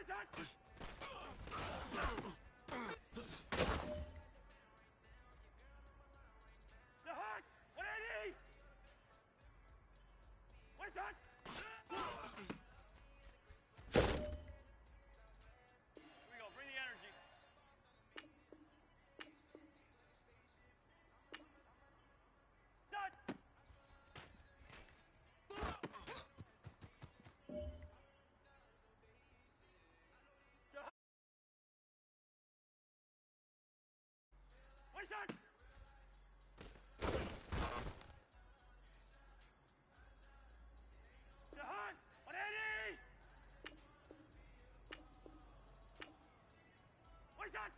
What is that? The heart! 180! What is that? Here we go, bring the energy. Set! What is that? Jahan! 180! What is that?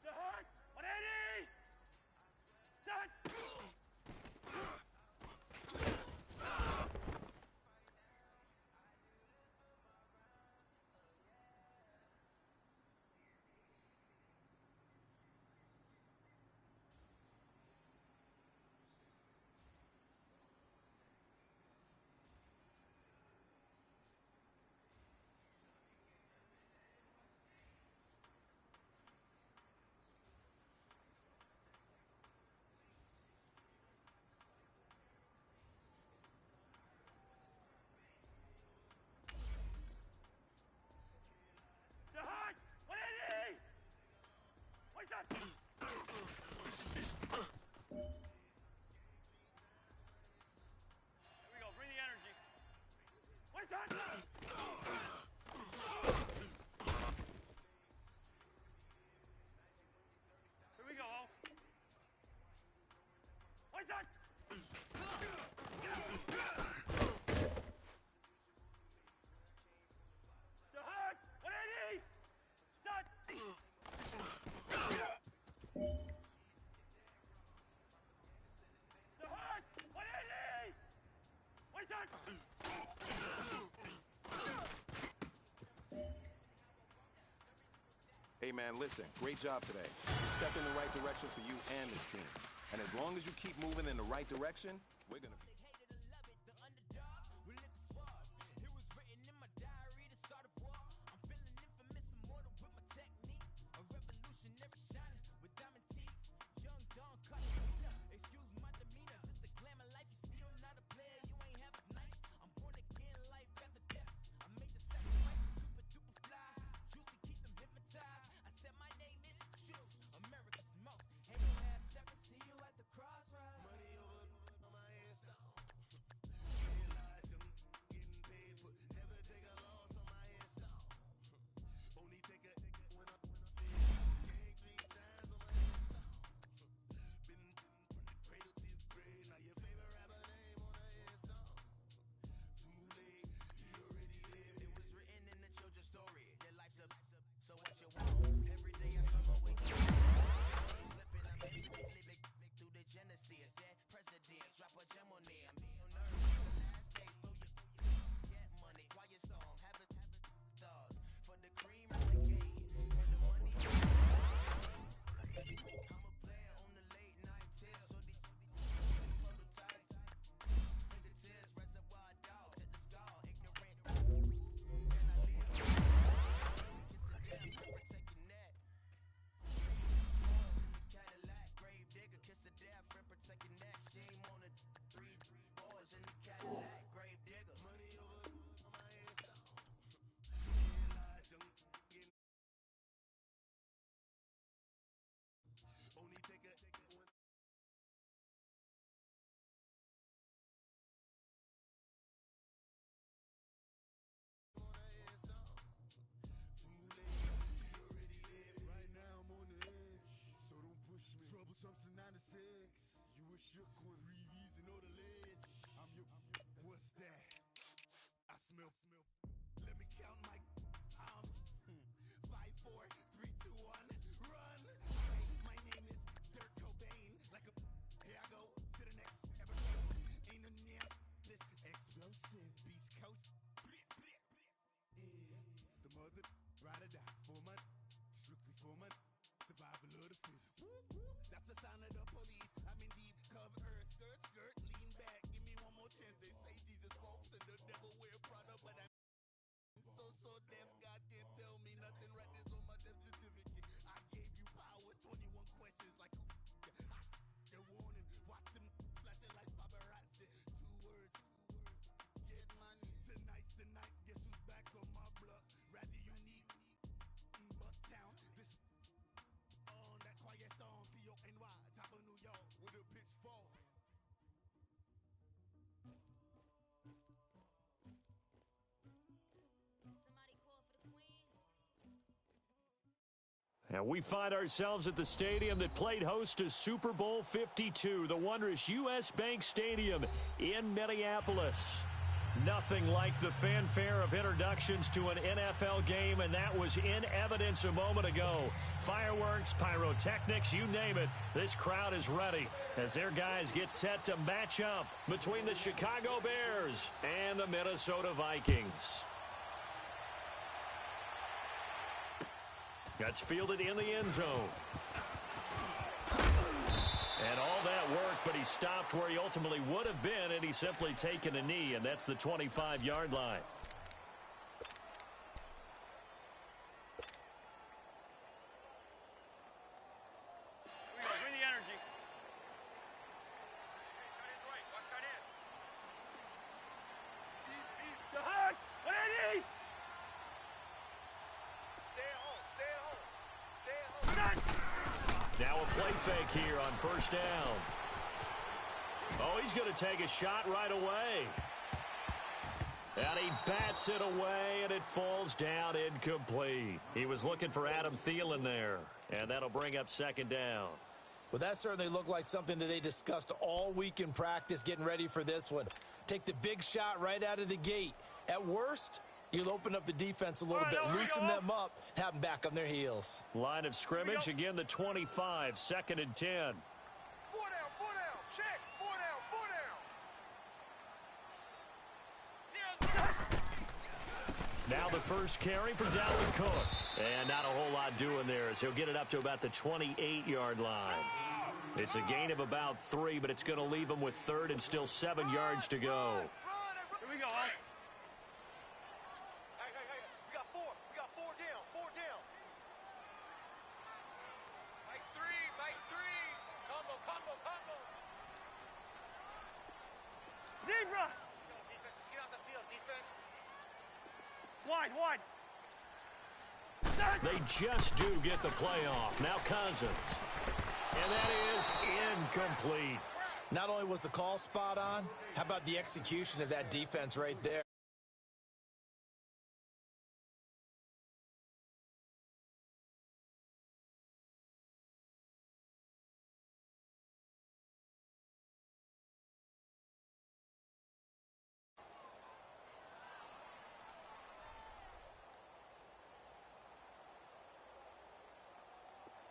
Jahan! 180! Set! Jahan! 180! What is that? Here we go, bring the energy. What is that? Here we go, oh. What is that? Jahan! 180! Set! Jahan! 180! What is that? Hey man, listen, great job today. Step in the right direction for you and this team. And as long as you keep moving in the right direction, we're gonna be... Excuse my demeanor, this the glamour life. You still not a player, you ain't half as nice. I'm born again, life after death. I made the sacrifice, super duper fly. Juicy, keep them hypnotized. I said my name is Juice, America's most. Ain't no half step, I see you at the crossroads. Money over my head, stop. Realize I'm getting paid for never take a loss on my head, stop. Only take a when I gang 3 times on my head, stop. Been from the cradle to the grave. Now your favorite rapper name on the headstone. Too late, he already lived. It was written in the children's story. Their life's a so what you want? Every day I struggle with slipping. I'm living through the genesis. Dead presidents drop a gem on them. I'm nervous. The last days, throw your get money. Quiet storm, have a stars for the cream renegade. For the money. I'm a player on the late night tears. So these prototypes. Make the tears, reservoir dog. Check the skull, ignorant. Can I live? Kiss the damn friend, protecting that. Cadillac, grave digger, kiss the damn friend, protecting that. Shame on the 3 boys in the Cadillac, grave digger. Money over on my head, stop. Realize I'm getting. Only take a one. On the head, stop. Too late, you already lived. Right now I'm on the edge, so don't push me. Troublesome to 9 to 6. You a shook one, breathe and know the ledge. I'm your, what's that? I smell. Let me count my. 5, 4, 3, 2, 1, run. My name is Dirk Cobain. Like a, here I go to the next episode. Ain't no damn this explosive Beast Coast. Yeah. The mother ride or die for my strictly for my survival of the fittest. That's the sound of the police. I mean. so deaf, God can't tell me nothing. Right there's on my death certificate. I gave you power, 21 questions like your warning. Watch them flashing like paparazzi. Two words, get money. Tonight's the night, guess who's back on my block? Rather unique, Bucktown. This on that quiet storm, T-O-N-Y, top of New York with a pitchfork. Somebody call for the queen. And we find ourselves at the stadium that played host to Super Bowl 52, the wondrous U.S. Bank Stadium in Minneapolis. Nothing like the fanfare of introductions to an NFL game, and that was in evidence a moment ago. Fireworks, pyrotechnics, you name it. This crowd is ready as their guys get set to match up between the Chicago Bears and the Minnesota Vikings. That's fielded in the end zone. And all that work, but he stopped where he ultimately would have been, and he's simply taken a knee, and that's the 25-yard line. Here we go. Bring the energy. The hug! What I need! Now a play fake here on first down. Oh, he's going to take a shot right away. And he bats it away, and it falls down incomplete. He was looking for Adam Thielen there, and that'll bring up second down. Well, that certainly looked like something that they discussed all week in practice getting ready for this one. Take the big shot right out of the gate. At worst, you'll open up the defense a little bit, loosen them up, have them back on their heels. Line of scrimmage, again the 25, second and 10. 4 down, check, 4 down. Now the first carry for Dalvin Cook. And not a whole lot doing there as he'll get it up to about the 28-yard line. It's a gain of about 3, but it's going to leave him with third and still 7 yards to go. Here we go, Al. We got 4 down. Mike 3. Combo. Zebra! Defense, let's get out the field, defense. Wide. They just do get the playoff. Now Cousins. And that is incomplete. Not only was the call spot on, how about the execution of that defense right there?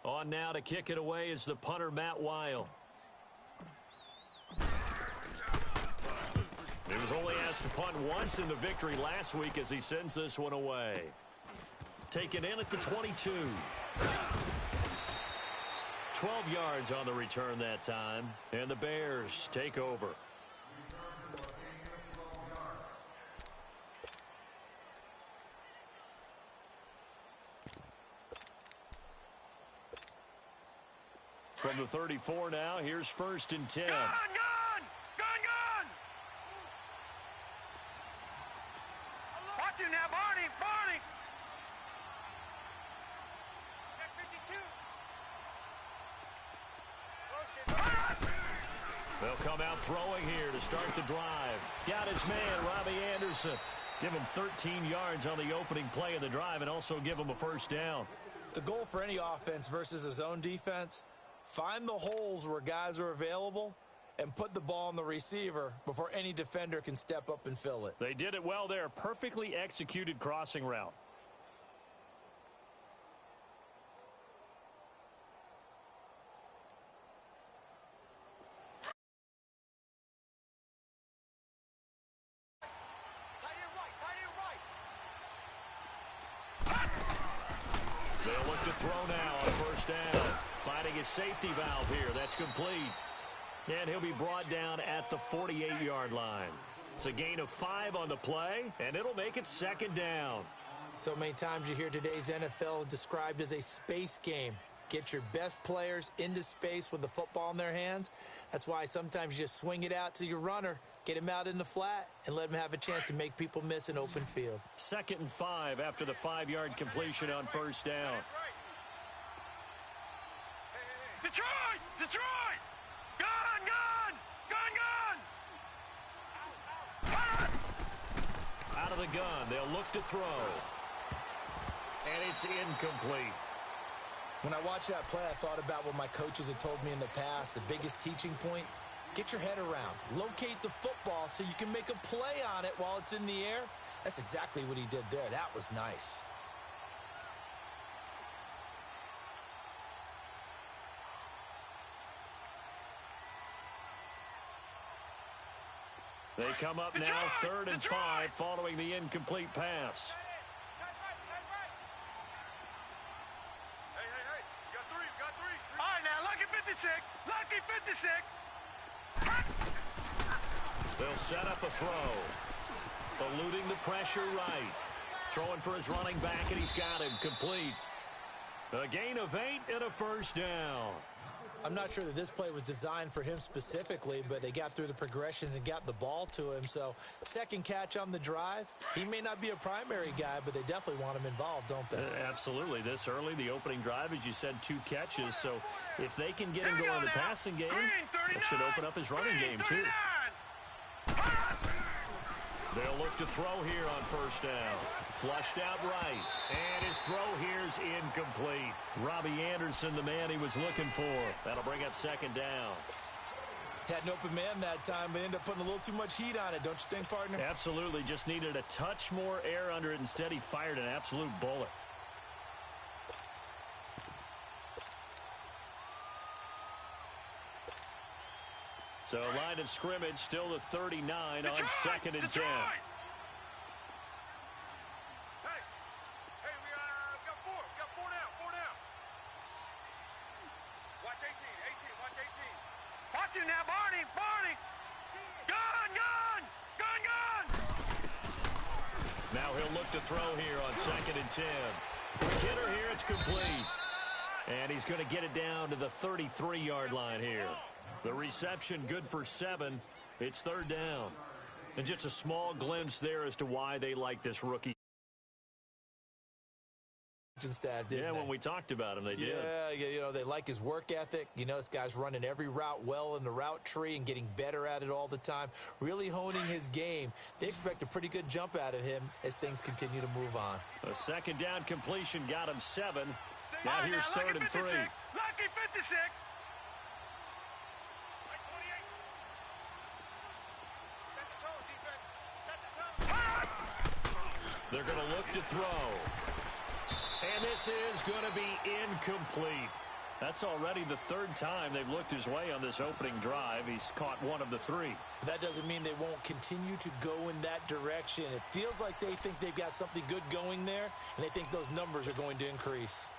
On now to kick it away is the punter, Matt Weil. He was only asked to punt once in the victory last week as he sends this one away. Taken in at the 22. 12 yards on the return that time, and the Bears take over. From the 34 now, here's first and 10. Gun! Watch him now, Barney! Check 52. They'll come out throwing here to start the drive. Got his man, Robbie Anderson. Give him 13 yards on the opening play of the drive and also give him a first down. The goal for any offense versus a zone defense, find the holes where guys are available and put the ball on the receiver before any defender can step up and fill it. They did it well there. Perfectly executed crossing route. They'll look to throw now on first down. Finding his safety valve here. That's complete. And he'll be brought down at the 48-yard line. It's a gain of 5 on the play, and it'll make it second down. So many times you hear today's NFL described as a space game. Get your best players into space with the football in their hands. That's why sometimes you just swing it out to your runner, get him out in the flat, and let him have a chance to make people miss an open field. 2nd and 5 after the 5-yard completion on first down. Detroit! Detroit! Gun! Gun! Gun! Gun! Out of the gun, they'll look to throw. And it's incomplete. When I watched that play, I thought about what my coaches had told me in the past. The biggest teaching point, get your head around. Locate the football so you can make a play on it while it's in the air. That's exactly what he did there. That was nice. They come up now 3rd and 5 following the incomplete pass. All right, now, lucky 56. Lucky 56. They'll set up a throw. Eluding the pressure right. Throwing for his running back, and he's got him complete. A gain of 8 and a first down. I'm not sure that this play was designed for him specifically, but they got through the progressions and got the ball to him. So, second catch on the drive. He may not be a primary guy, but they definitely want him involved, don't they? Absolutely. This early, the opening drive, as you said, 2 catches. So, if they can get him going in the passing game, that should open up his running game, too. They'll look to throw here on first down. Flushed out right. And his throw here's incomplete. Robbie Anderson, the man he was looking for. That'll bring up 2nd down. Had an open man that time, but ended up putting a little too much heat on it, don't you think, partner? Absolutely. Just needed a touch more air under it. Instead, he fired an absolute bullet. So, line of scrimmage, still the 39 on 2nd and 10. Watch him now, Barney! Barney! Gun! Gun! Gun! Gun! Now he'll look to throw here on 2nd and 10. Quick hitter here, it's complete. And he's going to get it down to the 33-yard line here. The reception good for 7. It's 3rd down. And just a small glimpse there as to why they like this rookie. Staff, didn't they? When we talked about him, they did. Yeah, you know, they like his work ethic. You know, this guy's running every route well in the route tree and getting better at it all the time, really honing his game. They expect a pretty good jump out of him as things continue to move on. A 2nd down completion got him 7. Now here's 3rd and 3. Lucky 56. They're going to look to throw. And this is going to be incomplete. That's already the 3rd time they've looked his way on this opening drive. He's caught 1 of the 3. That doesn't mean they won't continue to go in that direction. It feels like they think they've got something good going there, and they think those numbers are going to increase.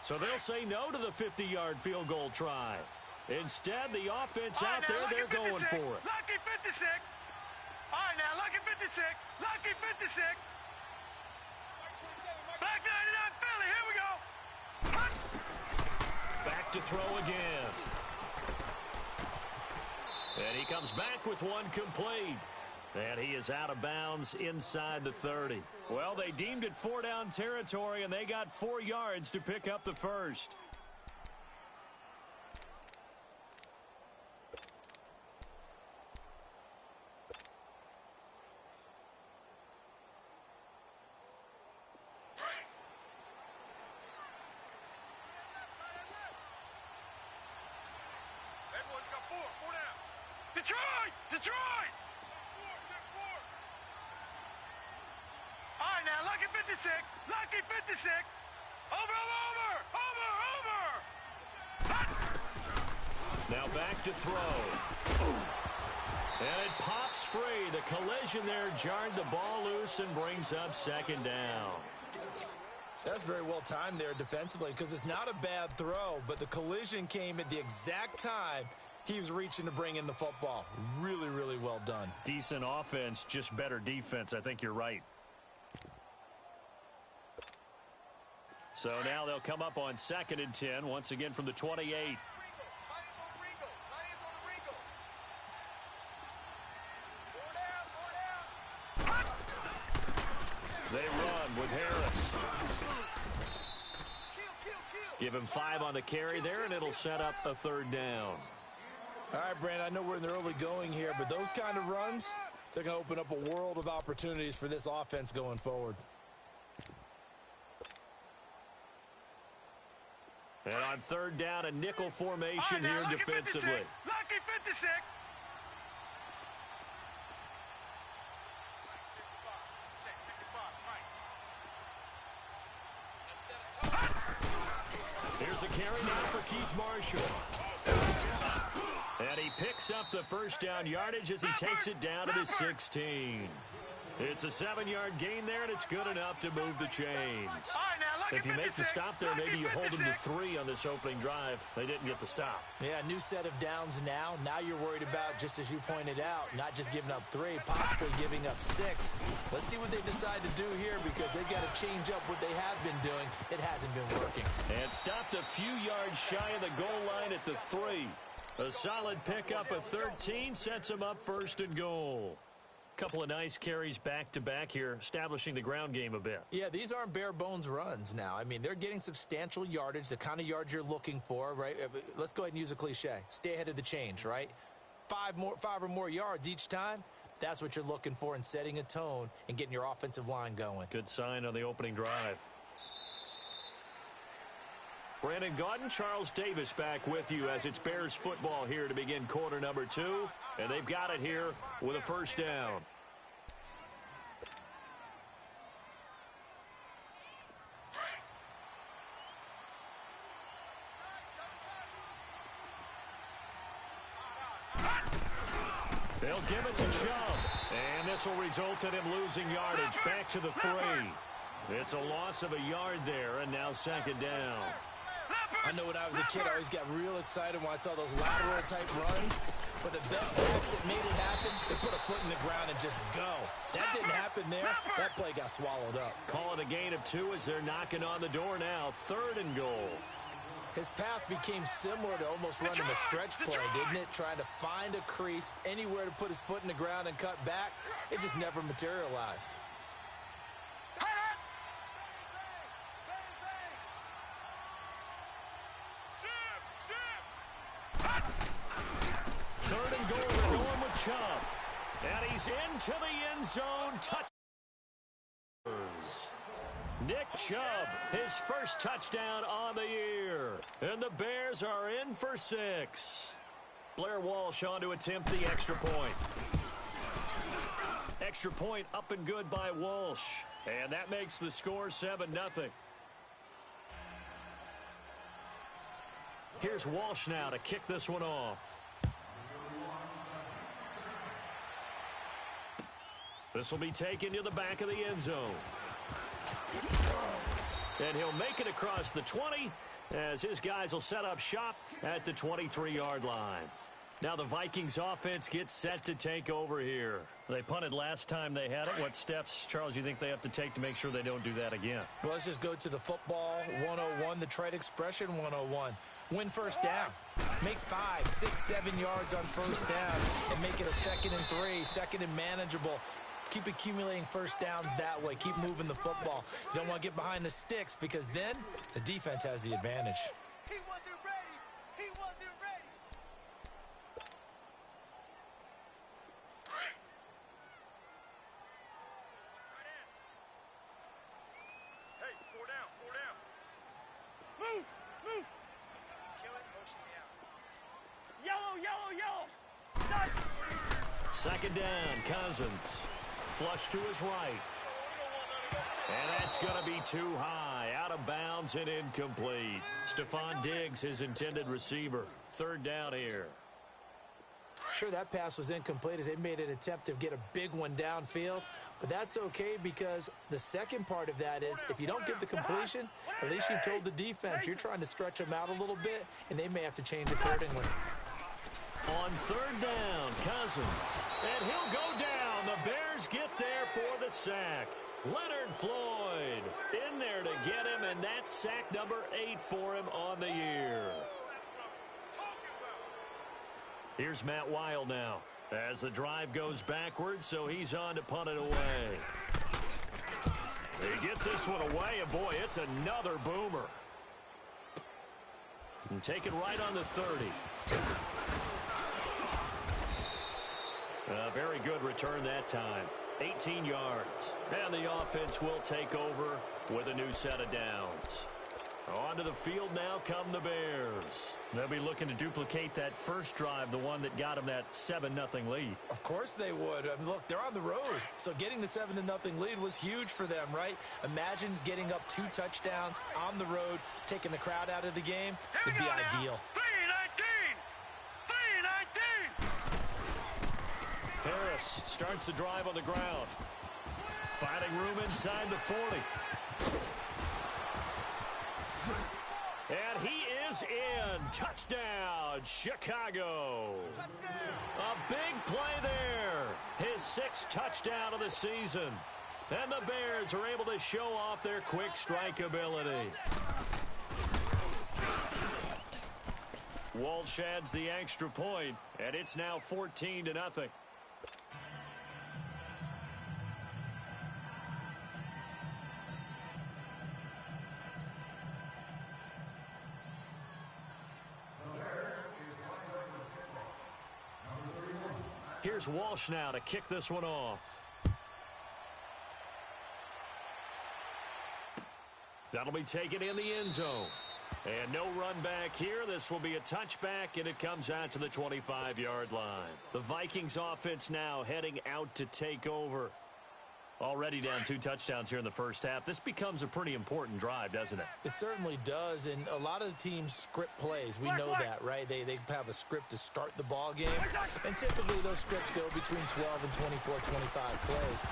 So they'll say no to the 50-yard field goal try. Instead, the offense out there, they're going for it. Lucky 56. All right, now, lucky 56. Lucky 56. Back 99 Philly. Here we go. Back to throw again. And he comes back with 1 complete. And he is out of bounds inside the 30. Well, they deemed it 4-down territory, and they got 4 yards to pick up the first. Everyone's got 4 down. Detroit! Detroit! All right, now, lucky 56. Lucky 56. Over. Now back to throw. And it pops free. The collision there jarred the ball loose and brings up second down. That's very well timed there defensively because it's not a bad throw, but the collision came at the exact time he was reaching to bring in the football. Really, really well done. Decent offense, just better defense. I think you're right. So now they'll come up on 2nd and 10, once again from the 28. They run with Harris. Give him 5 on the carry there, and it'll set up a 3rd down. All right, Brandon, I know we're in the early going here, but those kind of runs, they're going to open up a world of opportunities for this offense going forward. And on 3rd down, a nickel formation here defensively. Lucky 56. Here's a carry now for Keith Marshall. And he picks up the 1st down yardage as he takes it down to the 16. It's a 7-yard gain there, and it's good enough to move the chains. If you make the stop there, maybe you hold them to 3 on this opening drive. They didn't get the stop. Yeah, new set of downs now. Now you're worried about, just as you pointed out, not just giving up 3, possibly giving up 6. Let's see what they decide to do here because they've got to change up what they have been doing. It hasn't been working. And stopped a few yards shy of the goal line at the 3. A solid pickup of 13 sets him up 1st and goal. Couple of nice carries back-to-back here, establishing the ground game a bit. Yeah, these aren't bare-bones runs now. I mean, they're getting substantial yardage, the kind of yards you're looking for, right? Let's go ahead and use a cliche. Stay ahead of the change, right? 5 or more yards each time, that's what you're looking for in setting a tone and getting your offensive line going. Good sign on the opening drive. Brandon Gaudin, Charles Davis back with you as it's Bears football here to begin quarter number 2. And they've got it here with a 1st down. They'll give it to Chubb. And this will result in him losing yardage back to the 3. It's a loss of a yard there, and now 2nd down. I know when I was a kid, I always got real excited when I saw those lateral-type runs. But the best backs that made it happen, they put a foot in the ground and just go. That didn't happen there. That play got swallowed up. Call it a gain of 2 as they're knocking on the door now. 3rd and goal. His path became similar to almost running a stretch play, didn't it? Trying to find a crease, anywhere to put his foot in the ground and cut back. It just never materialized. 3rd and goal, they're going with Chubb. And he's into the end zone. Nick Chubb, his 1st touchdown on the year. And the Bears are in for 6. Blair Walsh on to attempt the extra point. Extra point up and good by Walsh. And that makes the score 7-0. Here's Walsh now to kick this one off. This will be taken to the back of the end zone. And he'll make it across the 20 as his guys will set up shop at the 23-yard line. Now the Vikings offense gets set to take over here. They punted last time they had it. What steps, Charles, you think they have to take to make sure they don't do that again? Well, let's just go to the football 101, the trade expression 101. Win 1st down. Make 5, 6, 7 yards on 1st down and make it a 2nd and 3, 2nd and manageable. Keep accumulating 1st downs that way. Keep moving the football. You don't want to get behind the sticks because then the defense has the advantage. He wasn't ready. He wasn't ready. Hey, 4 down, 4 down. Move, move. Kill it, motion me out. Yellow, yellow, yellow. Done. 2nd down, Cousins. Flush to his right. And that's going to be too high. Out of bounds and incomplete. Stephon Diggs, his intended receiver. 3rd down here. Sure, that pass was incomplete as they made an attempt to get a big one downfield, but that's okay because the second part of that is if you don't get the completion, at least you've told the defense you're trying to stretch them out a little bit, and they may have to change accordingly. On third down, Cousins. And he'll go down. The Bears get there for the sack. Leonard Floyd in there to get him, and that's sack number 8 for him on the year. Here's Matt Weil now as the drive goes backwards, so he's on to punt it away. He gets this one away, and boy, it's another boomer. And take it right on the 30. A very good return that time. 18 yards. And the offense will take over with a new set of downs. Onto the field now come the Bears. They'll be looking to duplicate that first drive, the one that got them that 7-0 lead. Of course they would. I mean, look, they're on the road. So getting the 7-0 lead was huge for them, right? Imagine getting up 2 touchdowns on the road, taking the crowd out of the game. Would be ideal. 3-19. Harris starts the drive on the ground. Finding room inside the 40. And he is in. Touchdown, Chicago. A big play there. His 6th touchdown of the season. And the Bears are able to show off their quick strike ability. Walsh adds the extra point, and it's now 14-0. Here's Walsh now to kick this one off. That'll be taken in the end zone. And no run back here. This will be a touchback, and it comes out to the 25-yard line. The Vikings offense now heading out to take over. Already down 2 touchdowns here in the first half. This becomes a pretty important drive, doesn't it? It certainly does, and a lot of the teams script plays. We know that, right? They have a script to start the ball game, and typically those scripts go between 12 and 24, 25 plays.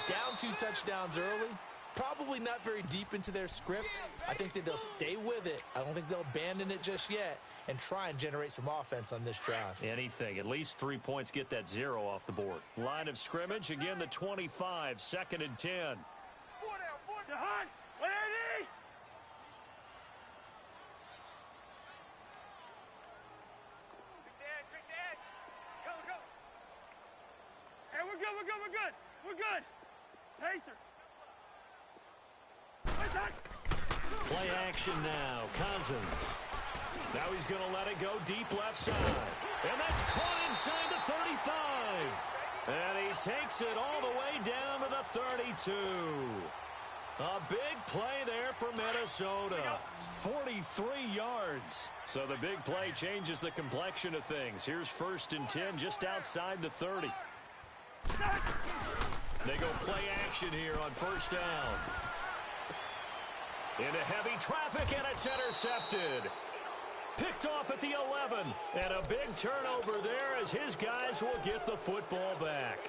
Down 2 touchdowns early, probably not very deep into their script. I think that they'll stay with it. I don't think they'll abandon it just yet and try and generate some offense on this drive. Anything. At least 3 points, get that 0 off the board. Line of scrimmage, again the 25, 2nd and 10. 4 down, 4 down. Hunt, 180. Quick the edge. Go, go. Hey, we're good, we're good, we're good. We're good. Pacer. Play action now. Cousins. Now he's going to let it go deep left side. And that's caught inside the 35. And he takes it all the way down to the 32. A big play there for Minnesota. 43 yards. So the big play changes the complexion of things. Here's 1st and 10 just outside the 30. They go play action here on 1st down. Into heavy traffic, and it's intercepted. Picked off at the 11. And a big turnover there as his guys will get the football back.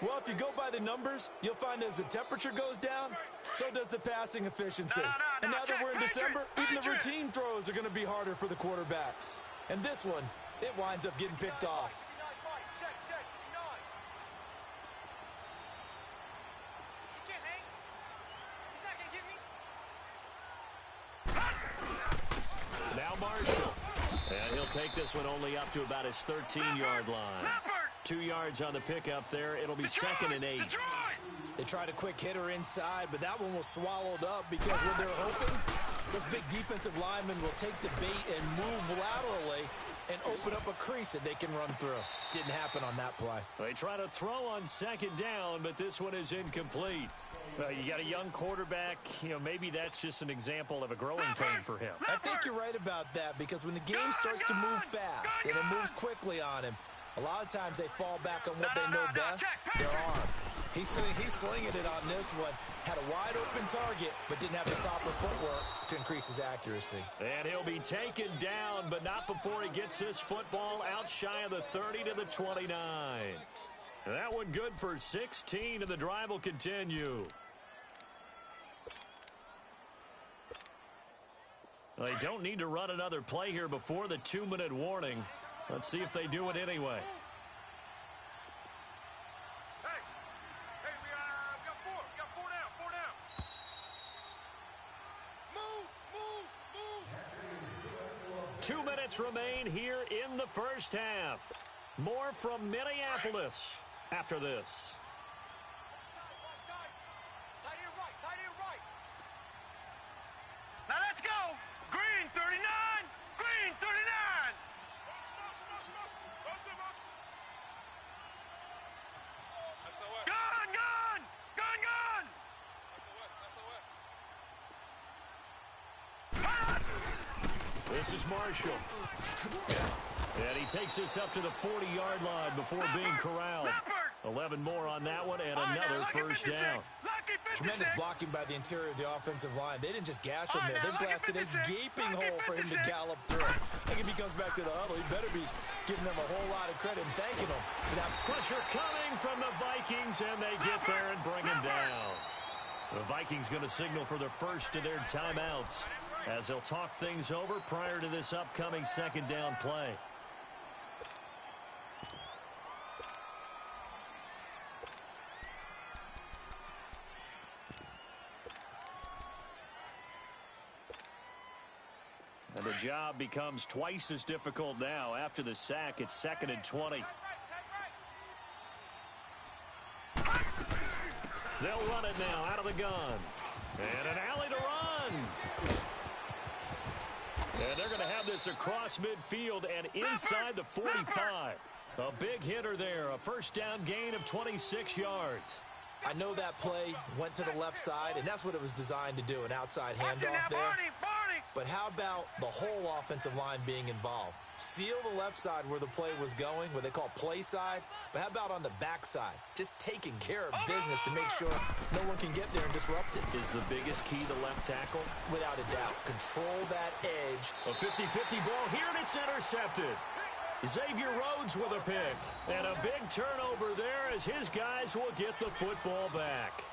Well, if you go by the numbers, you'll find as the temperature goes down, so does the passing efficiency. And now that we're in December, even the routine throws are going to be harder for the quarterbacks. And this one, it winds up getting picked off. Now Marshall. And he'll take this one only up to about his 13-yard line. 2 yards on the pickup there. It'll be 2nd and 8. They tried a quick hitter inside, but that one was swallowed up because when they're hoping, those big defensive linemen will take the bait and move laterally and open up a crease that they can run through. Didn't happen on that play. They try to throw on 2nd down, but this one is incomplete. You got a young quarterback. Maybe that's just an example of a growing pain for him. I think you're right about that because when the game starts to move fast and it moves quickly on him, a lot of times they fall back on what they know best, their arm. He's slinging it on this one. Had a wide open target, but didn't have the proper footwork to increase his accuracy. And he'll be taken down, but not before he gets this football out shy of the 30 to the 29. That one good for 16, and the drive will continue. They don't need to run another play here before the 2-minute warning. Let's see if they do it anyway. Hey, we got four. We got four down. Move. 2 minutes remain here in the first half. More from Minneapolis after this. Tight end right. Now let's go. Green 39. Green 39. Gun. This is Marshall. And he takes this up to the 40-yard line before being corralled. 11 more on that one, and another first down. Tremendous blocking by the interior of the offensive line. They didn't just gash him there. They blasted a gaping hole for him to gallop through. I think if he comes back to the huddle, he better be giving them a whole lot of credit and thanking them for that. Pressure coming from the Vikings, and they get there and bring him down. The Vikings going to signal for the first of their timeouts as they'll talk things over prior to this upcoming second down play. And the job becomes twice as difficult now. After the sack, it's 2nd and 20. They'll run it now out of the gun. And an alley to run. And they're going to have this across midfield and inside the 45. A big hitter there. A first down gain of 26 yards. I know that play went to the left side, and that's what it was designed to do, an outside handoff there. But how about the whole offensive line being involved? Seal the left side where the play was going, what they call play side. But how about on the back side? Just taking care of business to make sure no one can get there and disrupt it. Is the biggest key the left tackle? Without a doubt. Control that edge. A 50-50 ball here, and it's intercepted. Xavier Rhodes with a pick. And a big turnover there as his guys will get the football back.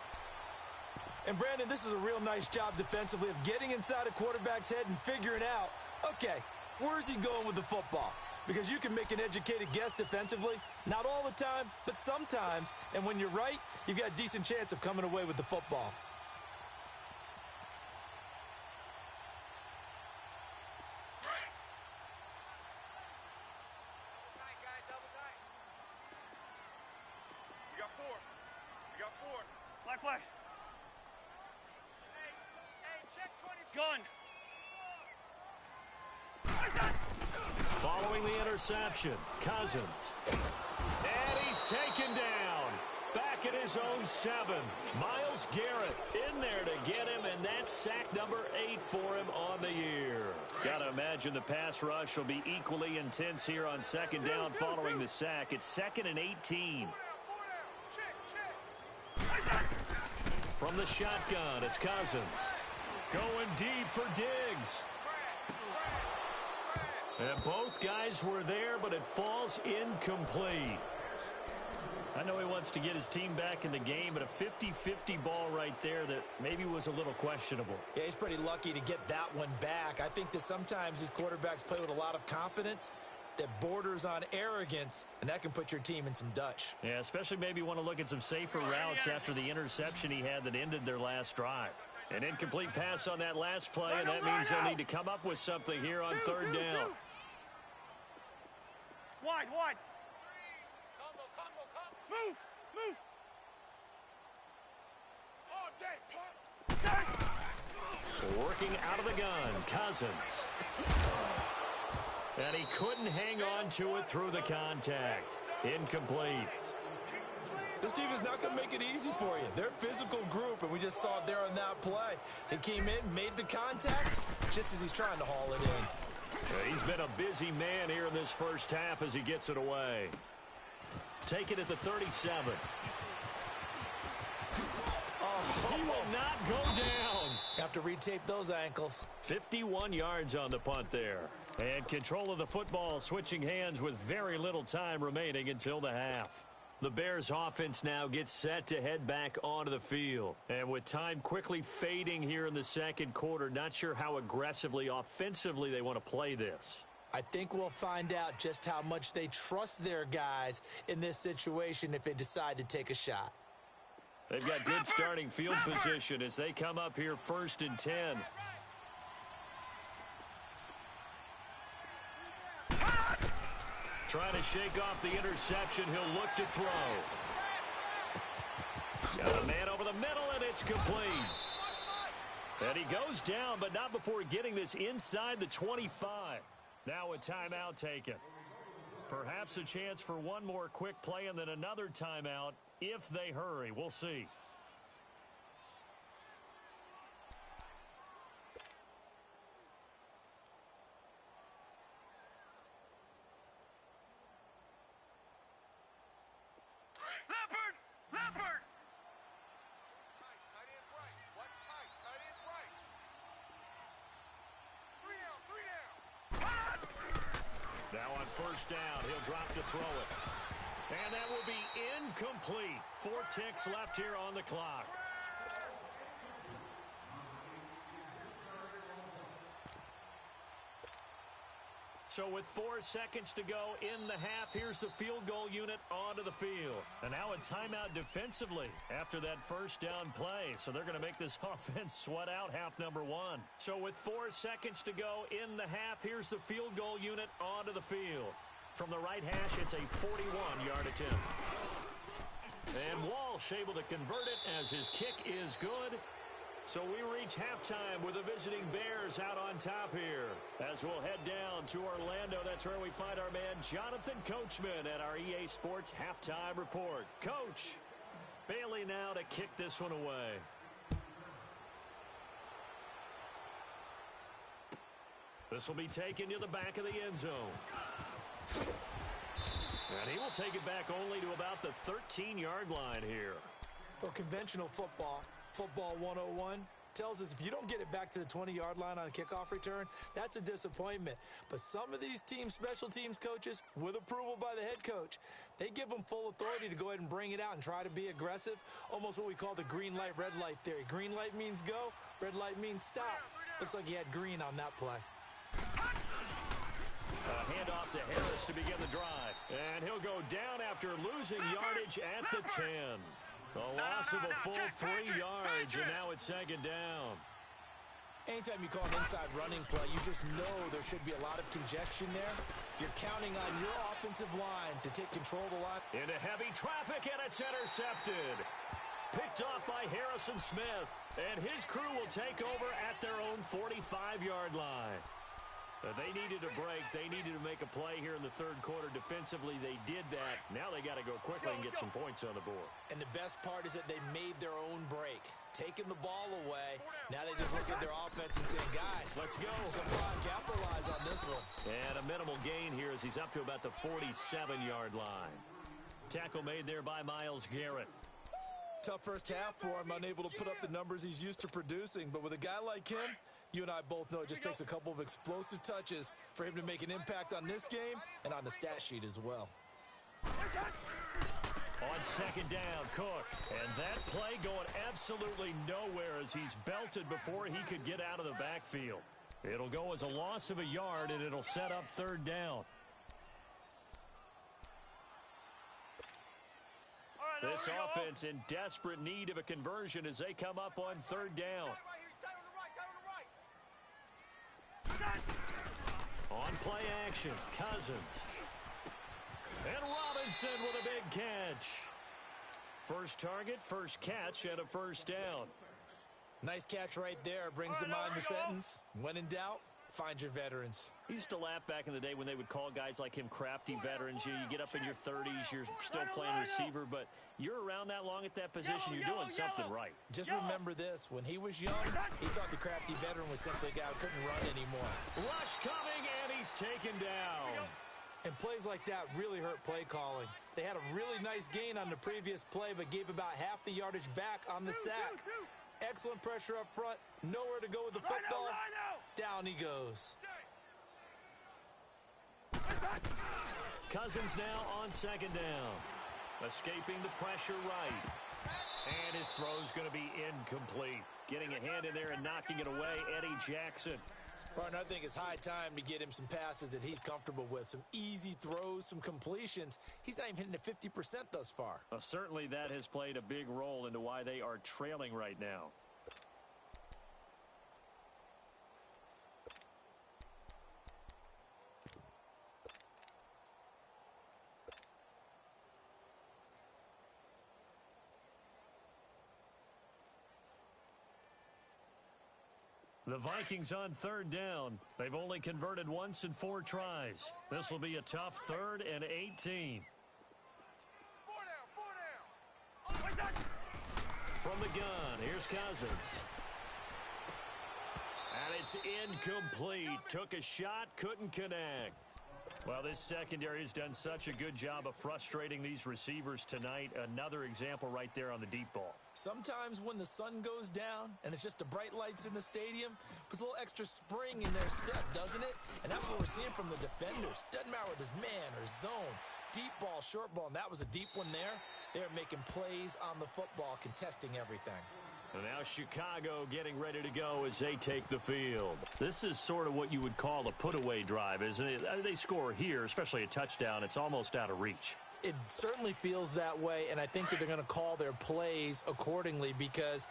And, Brandon, this is a real nice job defensively of getting inside a quarterback's head and figuring out, okay, where's he going with the football? Because you can make an educated guess defensively. Not all the time, but sometimes. And when you're right, you've got a decent chance of coming away with the football. Play. Hey, check 20. Gun. Following the interception, Cousins. And he's taken down. Back at his own 7. Myles Garrett in there to get him, and that's sack number 8 for him on the year. Got to imagine the pass rush will be equally intense here on second down following the sack. It's 2nd and 18. From the shotgun, it's Cousins. Going deep for Diggs. And both guys were there, but it falls incomplete. I know he wants to get his team back in the game, but a 50-50 ball right there that maybe was a little questionable. Yeah, he's pretty lucky to get that one back. I think that sometimes these quarterbacks play with a lot of confidence that borders on arrogance, and that can put your team in some Dutch. Yeah, especially maybe want to look at some safer routes after the interception he had that ended their last drive. An incomplete pass on that last play, and that means they'll need to come up with something here on third down. Wide. Move. All day, pop. Working out of the gun, Cousins. And he couldn't hang on to it through the contact. Incomplete. This team is not going to make it easy for you. They're a physical group, and we just saw it there on that play. He came in, made the contact, just as he's trying to haul it in. He's been a busy man here in this first half as he gets it away. Take it at the 37. not go down. Have to retape those ankles. 51 yards on the punt there. And control of the football switching hands with very little time remaining until the half. The Bears offense now gets set to head back onto the field. And with time quickly fading here in the second quarter, not sure how aggressively, offensively they want to play this. I think we'll find out just how much they trust their guys in this situation if they decide to take a shot. They've got good starting field position as they come up here 1st and 10. Trying to shake off the interception. He'll look to throw. Got a man over the middle, and it's complete. And he goes down, but not before getting this inside the 25. Now a timeout taken. Perhaps a chance for one more quick play and then another timeout if they hurry. We'll see. Leopard! Leopard! Tight, tight is right. What's tight? Tight is right. 3 down, 3 down. Now on 1st down, he'll drop to throw it. And that will be incomplete. 4 ticks left here on the clock. So with 4 seconds to go in the half, here's the field goal unit onto the field. And now a timeout defensively after that 1st down play. So they're going to make this offense sweat out half number 1. So with 4 seconds to go in the half, here's the field goal unit onto the field. From the right hash, it's a 41-yard attempt. And Walsh able to convert it as his kick is good. So we reach halftime with the visiting Bears out on top here. As we'll head down to Orlando, that's where we find our man Jonathan Coachman at our EA Sports Halftime Report. Coach, Bailey now to kick this one away. This will be taken to the back of the end zone. And he will take it back only to about the 13-yard line here. Well, conventional football 101, tells us if you don't get it back to the 20-yard line on a kickoff return, that's a disappointment. But some of these teams, special teams coaches, with approval by the head coach, they give them full authority to go ahead and bring it out and try to be aggressive, almost what we call the green light, red light theory. Green light means go, red light means stop. Looks like he had green on that play. A handoff to Harris to begin the drive. And he'll go down after losing yardage at the 10. A loss of a full 3 yards, and now it's 2nd down. Anytime you call an inside running play, you just know there should be a lot of congestion there. You're counting on your offensive line to take control of the line. Into heavy traffic, and it's intercepted. Picked off by Harrison Smith. And his crew will take over at their own 45-yard line. They needed a break. They needed to make a play here in the 3rd quarter. Defensively, they did that. Now they got to go quickly and get some points on the board. And the best part is that they made their own break. Taking the ball away. Now they just look at their offense and say, guys, let's go. Come on, capitalize on this one. And a minimal gain here as he's up to about the 47-yard line. Tackle made there by Myles Garrett. Tough first half for him, unable to put up the numbers he's used to producing. But with a guy like him, you and I both know it just takes a couple of explosive touches for him to make an impact on this game and on the stat sheet as well. On 2nd down, Cook. And that play going absolutely nowhere as he's belted before he could get out of the backfield. It'll go as a loss of a yard, and it'll set up 3rd down. This offense in desperate need of a conversion as they come up on 3rd down. On play action, Cousins. And Robinson with a big catch. First target, first catch, and a 1st down. Nice catch right there. Brings to mind the sentence. When in doubt, find your veterans. I used to laugh back in the day when they would call guys like him crafty veterans. You get up in your 30s, you're still playing receiver, but you're around that long at that position, you're doing something right. Just remember this. When he was young, he thought the crafty veteran was simply a guy who couldn't run anymore. Rush coming, and he's taken down. And plays like that really hurt play calling. They had a really nice gain on the previous play, but gave about half the yardage back on the sack. Excellent pressure up front. Nowhere to go with the football. Down he goes. Cousins now on second down. Escaping the pressure right. And his throw's going to be incomplete. Getting a hand in there and knocking it away, Eddie Jackson. Partner, I think it's high time to get him some passes that he's comfortable with. Some easy throws, some completions. He's not even hitting at 50% thus far. Well, certainly that has played a big role into why they are trailing right now. The Vikings on third down. They've only converted once in 4 tries. This will be a tough 3rd and 18. 4 down. From the gun, here's Cousins. And it's incomplete. Took a shot, couldn't connect. Well, this secondary has done such a good job of frustrating these receivers tonight. Another example right there on the deep ball. Sometimes when the sun goes down and it's just the bright lights in the stadium, puts a little extra spring in their step, doesn't it? And that's what we're seeing from the defenders. Doesn't matter whether it's man or zone, deep ball, short ball, and that was a deep one there. They're making plays on the football, contesting everything. And now Chicago getting ready to go as they take the field. This is sort of what you would call a put-away drive, isn't it? They score here, especially a touchdown. It's almost out of reach. It certainly feels that way, and I think that they're going to call their plays accordingly because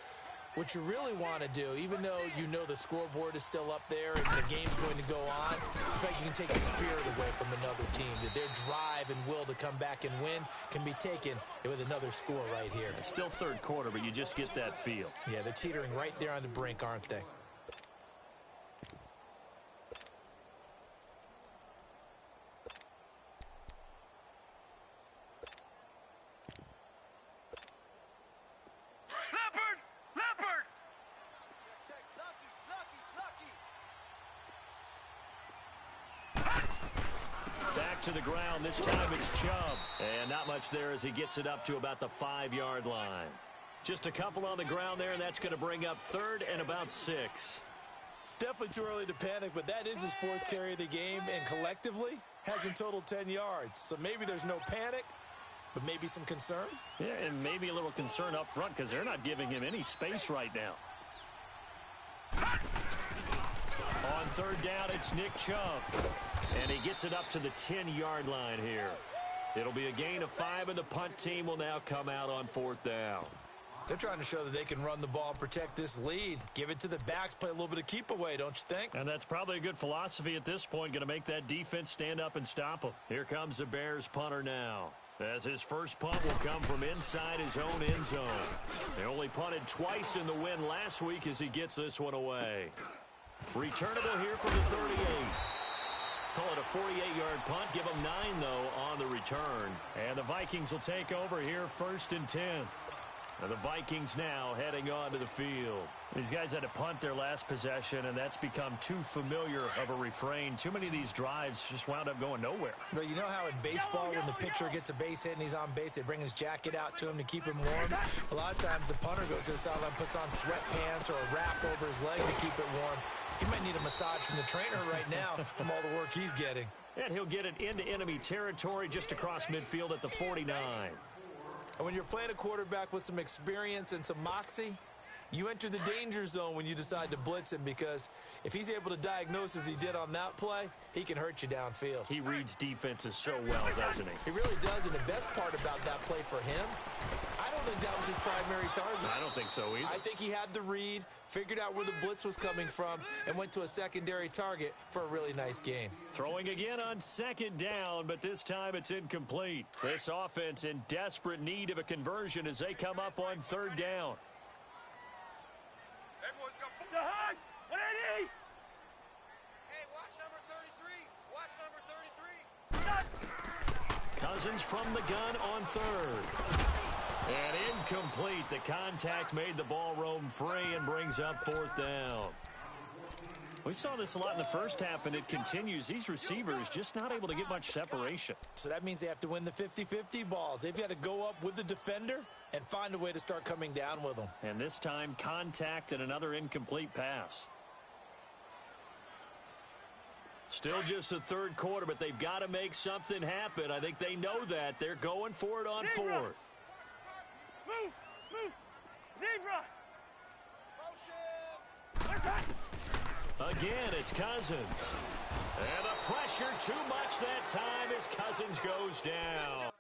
what you really want to do, even though you know the scoreboard is still up there and the game's going to go on, in fact, you can take the spirit away from another team. That their drive and will to come back and win can be taken with another score right here. It's still third quarter, but you just get that feel. Yeah, they're teetering right there on the brink, aren't they? To the ground. This time it's Chubb. And not much there as he gets it up to about the 5-yard line. Just a couple on the ground there, and that's going to bring up 3rd and about 6. Definitely too early to panic, but that is his 4th carry of the game, and collectively has in total 10 yards. So maybe there's no panic, but maybe some concern. Yeah, and maybe a little concern up front because they're not giving him any space right now. On 3rd down, it's Nick Chubb. And he gets it up to the 10-yard line here. It'll be a gain of 5, and the punt team will now come out on 4th down. They're trying to show that they can run the ball and protect this lead. Give it to the backs, play a little bit of keep away, don't you think? And that's probably a good philosophy at this point, going to make that defense stand up and stop them. Here comes the Bears punter now, as his first punt will come from inside his own end zone. They only punted twice in the win last week as he gets this one away. Returnable here from the 38. Call it a 48-yard punt. Give them 9, though, on the return. And the Vikings will take over here 1st and 10. And the Vikings now heading onto the field. These guys had to punt their last possession, and that's become too familiar of a refrain. Too many of these drives just wound up going nowhere. But you know how in baseball, when the pitcher gets a base hit and he's on base, they bring his jacket out to him to keep him warm? A lot of times the punter goes to the sideline, puts on sweatpants or a wrap over his leg to keep it warm. He might need a massage from the trainer right now from all the work he's getting. And he'll get it into enemy territory just across midfield at the 49. And when you're playing a quarterback with some experience and some moxie, you enter the danger zone when you decide to blitz him, because if he's able to diagnose as he did on that play, he can hurt you downfield. He reads defenses so well, doesn't he? He really does, and the best part about that play for him, I don't think that was his primary target. I don't think so either. I think he had the read, figured out where the blitz was coming from, and went to a secondary target for a really nice game. Throwing again on 2nd down, but this time it's incomplete. This offense in desperate need of a conversion as they come up on 3rd down. Everyone's got The hug! 180! Hey, watch number 33. Watch number 33. Cousins from the gun on 3rd. And incomplete. The contact made the ball roam free and brings up 4th down. We saw this a lot in the first half, and it continues. These receivers just not able to get much separation. So that means they have to win the 50-50 balls. They've got to go up with the defender and find a way to start coming down with them. And this time, contact and another incomplete pass. Still just the third quarter, but they've got to make something happen. I think they know that. They're going for it on fourth. Move! Move! Zebra! Again, it's Cousins. And the pressure too much that time as Cousins goes down.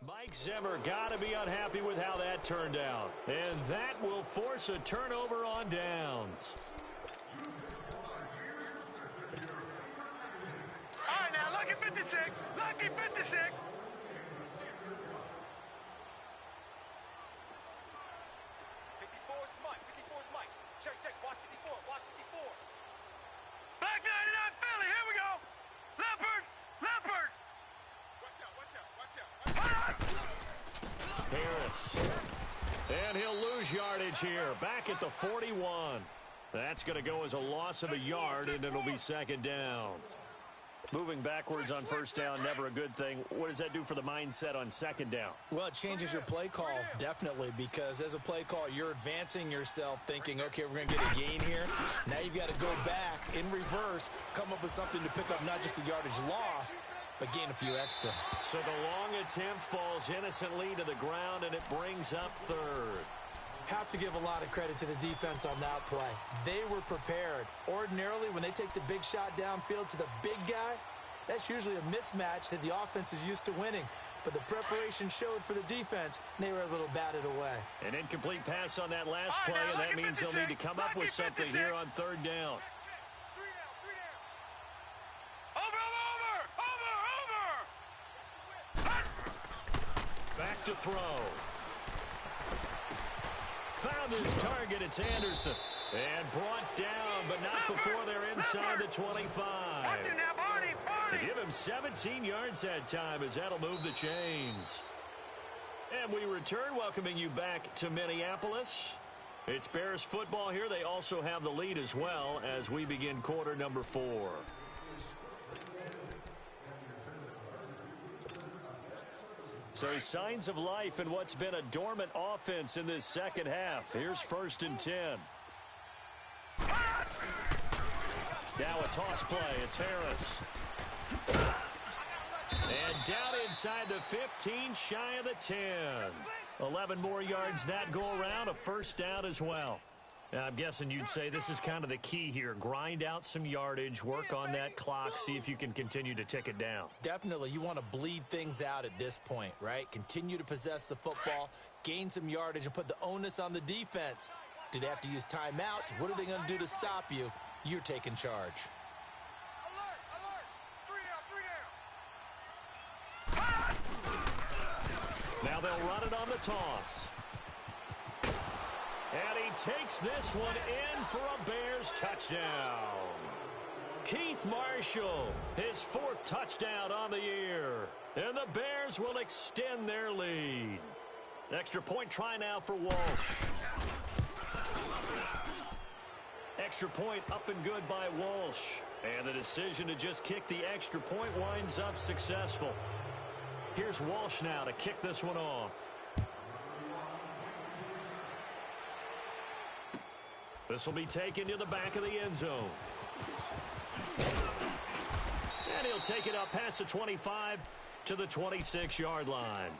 Mike Zimmer got to be unhappy with how that turned out. And that will force a turnover on downs. All right, now, lucky 56. Lucky 56. 54's Mike. 54's Mike. Check, check. Watch 54. Watch 54. Black 99 Philly. Here we go. Leopard. Leopard. Watch out. Watch out. Watch out. Harris. And he'll lose yardage here. Back at the 41. That's going to go as a loss of a yard, and it'll be second down. Moving backwards on first down, never a good thing. What does that do for the mindset on second down? Well, it changes your play call, definitely, because as a play call, you're advancing yourself thinking, okay, we're going to get a gain here. Now you've got to go back in reverse, come up with something to pick up not just the yardage lost, but gain a few extra. So the long attempt falls innocently to the ground, and it brings up third. Have to give a lot of credit to the defense on that play. They were prepared. Ordinarily, when they take the big shot downfield to the big guy, that's usually a mismatch that the offense is used to winning. But the preparation showed for the defense, and they were a little batted away. An incomplete pass on that last play, and that means they'll need to come up with something here on third down. Back to throw. Found his target. It's Anderson. And brought down, but not before they're inside the 25. They give him 17 yards that time as that'll move the chains. And we return, welcoming you back to Minneapolis. It's Bears football here. They also have the lead as well as we begin quarter number 4. So signs of life in what's been a dormant offense in this second half. Here's first and 10. Now a toss play. It's Harris. And down inside the 15, shy of the 10. 11 more yards that go around, a first down as well. Now, I'm guessing you'd say this is kind of the key here. Grind out some yardage, work on that clock, see if you can continue to tick it down. Definitely, you want to bleed things out at this point, right? Continue to possess the football, gain some yardage, and put the onus on the defense. Do they have to use timeouts? What are they going to do to stop you? You're taking charge. Now they'll run it on the toss. And he takes this one in for a Bears touchdown. Keith Marshall, his 4th touchdown on the year. And the Bears will extend their lead. Extra point try now for Walsh. Extra point up and good by Walsh. And the decision to just kick the extra point winds up successful. Here's Walsh now to kick this one off. This will be taken to the back of the end zone. And he'll take it up past the 25 to the 26-yard line.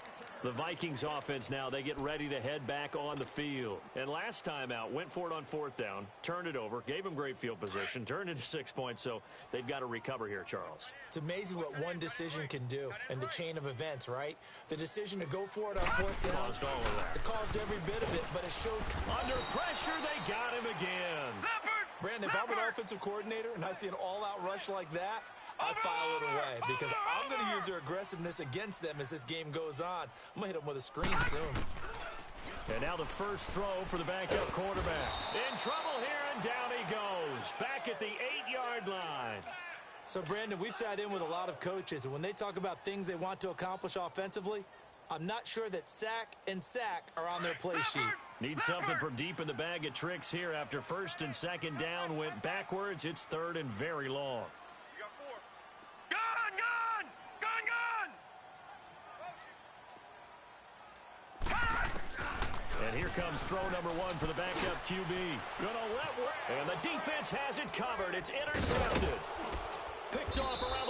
The Vikings offense now, they get ready to head back on the field. And last time out, went for it on 4th down, turned it over, gave them great field position, turned into 6 points, so they've got to recover here, Charles. It's amazing what one decision can do in the chain of events, right? The decision to go for it on 4th down. Caused all of that. It caused every bit of it, but it showed. Under pressure, they got him again. Brandon, if I'm an offensive coordinator and I see an all-out rush like that, I file it away because I'm going to use their aggressiveness against them as this game goes on. I'm going to hit them with a screen soon. And now the first throw for the backup quarterback. In trouble here, and down he goes. Back at the 8-yard line. So, Brandon, we sat in with a lot of coaches, and when they talk about things they want to accomplish offensively, I'm not sure that sack and sack are on their play sheet. Need something from deep in the bag of tricks here. After first and second down went backwards, it's third and very long. You got 4. Gone, gone! Gone, gone! And here comes throw number 1 for the backup QB. Gonna let work. And the defense has it covered. It's intercepted. Picked off around the